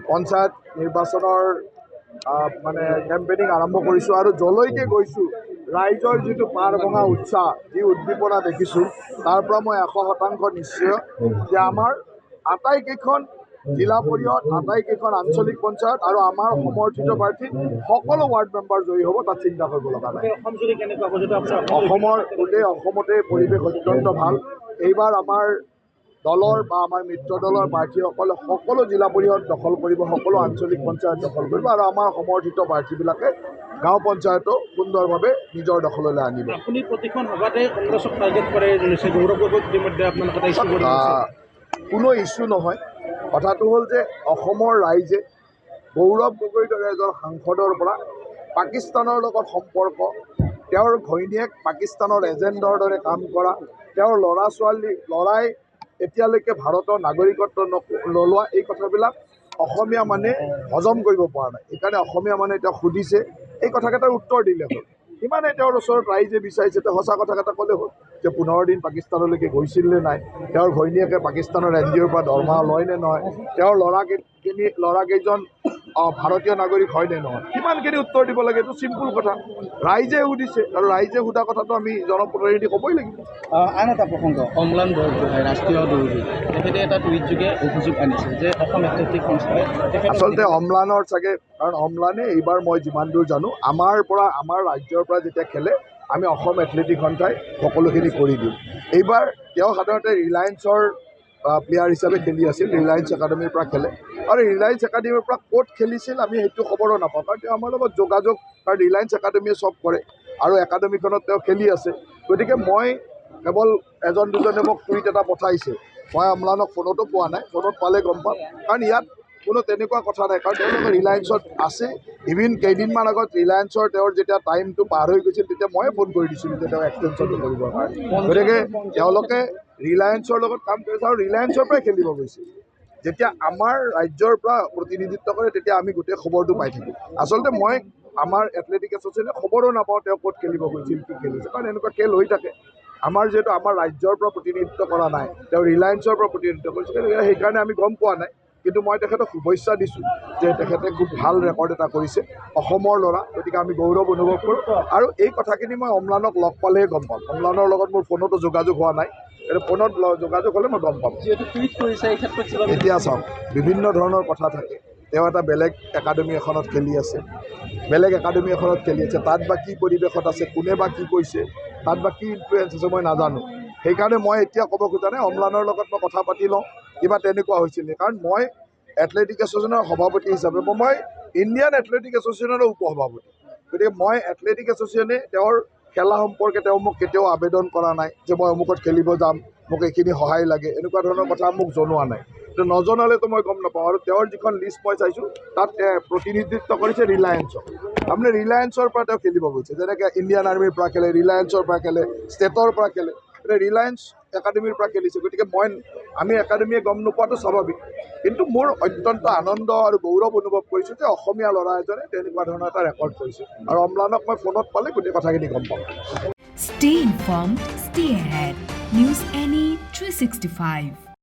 পঞ্চায়ত নিৰ্বাচনৰ মানে কেম্পেইনিং আৰম্ভ কৰিছোঁ আৰু যলৈকে গৈছোঁ ৰাইজৰ যিটো পাৰ ভঙা উৎসাহ যি উদ্দীপনা দেখিছোঁ তাৰ পৰা মই 100% নিশ্চয় যে আমাৰ আটাইকেইখন জিলা পৰিষদ আটাইকেইখন আঞ্চলিক পঞ্চায়ত আৰু আমাৰ সমৰ্থিত প্ৰাৰ্থী সকলো ৱাৰ্ড মেম্বাৰ জয়ী হ'ব তাত চিন্তা কৰিব লগা নাই। অসমৰ গোটেই অসমতে পৰিৱেশ অত্যন্ত ভাল। এইবাৰ আমাৰ দলৰ বা আমাৰ মিত্ৰ দলৰ প্ৰাৰ্থীসকলে সকলো জিলা পৰিষদ দখল কৰিব, সকলো আঞ্চলিক পঞ্চায়ত দখল কৰিব আৰু আমাৰ সমৰ্থিত প্ৰাৰ্থীবিলাকে গাঁও পঞ্চায়তো সুন্দৰভাৱে নিজৰ দখললৈ আনিব। আপুনি প্ৰতিখন সভাতে কংগ্ৰেছক টাৰ্গেট কৰে গৌৰৱ গগৈক ইতিমধ্যে আপোনালোকে কোনো ইছ্যু নহয়। কথাটো হ'ল যে অসমৰ ৰাইজে গৌৰৱ গগৈৰ দৰে এজন সাংসদৰ পৰা পাকিস্তানৰ লগত সম্পৰ্ক, তেওঁৰ ঘৈণীয়েক পাকিস্তানৰ এজেণ্টৰ দৰে কাম কৰা, তেওঁৰ ল'ৰাই এতিয়ালৈকে ভাৰতৰ নাগৰিকত্ব নোলোৱা, এই কথাবিলাক অসমীয়া মানে হজম কৰিব পৰা নাই। সেইকাৰণে অসমীয়া মানে এতিয়া সুধিছে, এই কথাকেইটাৰ উত্তৰ দিলে হ'ল। সিমানে তেওঁৰ ওচৰত ৰাইজে বিচাৰিছে, তেওঁ সঁচা কথাকেইটা ক'লে হ'ল যে 15 দিন পাকিস্তানলৈকে গৈছিল নে নাই, তেওঁৰ ঘৈণীয়েকে পাকিস্তানৰ NGOৰ পৰা দৰমহা লয় নে নহয়, তেওঁৰ ল'ৰাকেইজন ভাৰতীয় নাগৰিক হয় নে নহয়, কিমানখিনি উত্তৰ দিব লাগে। এইটো চিম্পুল কথা, ৰাইজে সুধিছে আৰু ৰাইজে সোধা কথাটো আমি জনপ্ৰতিনিধি ক'বই লাগিব। আন এটা প্ৰসংগ, অম্লান বৰগোহাঁই ৰাষ্ট্ৰীয় দৌৰবিদ, তেখেতে এটা টুইটযোগে অভিযোগ আনিছে যে অসম এথলেটিক সংস্থাই আচলতে অম্লানৰ চাগে, কাৰণ অম্লানে এইবাৰ মই যিমান দূৰ জানো আমাৰ ৰাজ্যৰ পৰা যেতিয়া খেলে আমি অসম এথলেটিক সন্থাই সকলোখিনি কৰি দিওঁ। এইবাৰ তেওঁ সাধাৰণতে ৰিলায়েন্সৰ প্লেয়াৰ হিচাপে খেলি আছিল, ৰিলায়েন্স একাডেমীৰ পৰা খেলে আৰু ৰিলায়েন্স একাডেমীৰ পৰা ক'ত খেলিছিল আমি সেইটো খবৰো নাপাওঁ, কাৰণ তেওঁ আমাৰ লগত যোগাযোগ, কাৰণ ৰিলায়েন্স একাডেমীয়ে চব কৰে আৰু একাডেমীখনত তেওঁ খেলি আছে। গতিকে মই কেৱল এজন দুজনে মোক টুইট এটা পঠাইছে, মই অম্লানক ফোনতো পোৱা নাই, ফোনত পালে গম পাম, কাৰণ ইয়াত কোনো তেনেকুৱা কথা নাই, কাৰণ তেওঁলোকে ৰিলায়েন্সত আছে। ইভিন কেইদিনমান আগত ৰিলায়েন্সৰ তেওঁৰ যেতিয়া টাইমটো পাৰ হৈ গৈছিল তেতিয়া ময়ে ফোন কৰি দিছিলোঁ যে তেওঁ এক্সটেনশ্যনটো কৰিবৰ কাৰণে। গতিকে তেওঁলোকে ৰিলায়েন্সৰ লগত কাম কৰিছে আৰু ৰিলায়েন্সৰ পৰাই খেলিব গৈছিল। যেতিয়া আমাৰ ৰাজ্যৰ পৰা প্ৰতিনিধিত্ব কৰে তেতিয়া আমি গোটেই খবৰটো পাই থাকোঁ। আচলতে মই আমাৰ এথলেটিক এছ'চিয়েশ্যনে খবৰো নাপাওঁ তেওঁ ক'ত খেলিব গৈছিল, কি খেলিছে, কাৰণ এনেকুৱা খেল হৈ থাকে। আমাৰ যিহেতু আমাৰ ৰাজ্যৰ পৰা প্ৰতিনিধিত্ব কৰা নাই, তেওঁ ৰিলায়েন্সৰ পৰা প্ৰতিনিধিত্ব কৰিছে, সেইকাৰণে আমি গম পোৱা নাই। কিন্তু মই তেখেতক শুভেচ্ছা দিছোঁ যে তেখেতে খুব ভাল ৰেকৰ্ড এটা কৰিছে, অসমৰ ল'ৰা, গতিকে আমি গৌৰৱ অনুভৱ কৰোঁ। আৰু এই কথাখিনি মই অম্লানক লগ পালেহে গম পাম, অম্লানৰ লগত মোৰ ফোনতো যোগাযোগ হোৱা নাই, ফোনত যোগাযোগ হ'লে মই গম পাম। এতিয়া চাওক, বিভিন্ন ধৰণৰ কথা থাকে। তেওঁ এটা বেলেগ একাডেমী এখনত খেলি আছে, তাত বা কি পৰিৱেশত আছে, কোনে বা কি কৈছে, তাত বা কি ইনফ্লুৱেঞ্চ আছে মই নাজানো। সেইকাৰণে মই এতিয়া ক'ব খোজা নাই অম্লানৰ লগত মই কথা পাতি লওঁ কিবা তেনেকুৱা হৈছিল, কাৰণ মই এথলেটিক এছ'চিয়েশ্যনৰ সভাপতি হিচাপে মই ইণ্ডিয়ান এথলেটিক এছ'চিয়েশ্যনৰো উপসভাপতি। গতিকে মই এথলেটিক এছ'চিয়েশ্যনে তেওঁৰ খেলা সম্পৰ্কে তেওঁ মোক কেতিয়াও আবেদন কৰা নাই যে মই অমুকত খেলিব যাম, মোক এইখিনি সহায় লাগে, এনেকুৱা ধৰণৰ কথা মোক জনোৱা নাই। নজনালেতো মই গম নাপাওঁ। আৰু তেওঁৰ যিখন লিষ্ট মই চাইছোঁ তাত প্ৰতিনিধিত্ব কৰিছে ৰিলায়েন্সক, তাৰমানে ৰিলায়েন্সৰ পৰা তেওঁ খেলিব গৈছে, যেনেকৈ ইণ্ডিয়ান আৰ্মিৰ পৰা খেলে, ৰিলায়েন্সৰ পৰা খেলে, ষ্টেটৰ পৰা খেলে, ৰিলায়েন্স একাডেমীৰ পৰা খেলিছে। গতিকে আমি একাডেমীয়ে গম নোপোৱাটো স্বাভাৱিক, কিন্তু মোৰ অত্যন্ত আনন্দ আৰু গৌৰৱ অনুভৱ কৰিছোঁ যে অসমীয়া ল'ৰা এজনে তেনেকুৱা ধৰণৰ এটা ৰেকৰ্ড কৰিছে, আৰু অম্লানক মই ফোনত পালে গোটেই কথাখিনি গম পাম। Stay informed, stay ahead. News NE 365.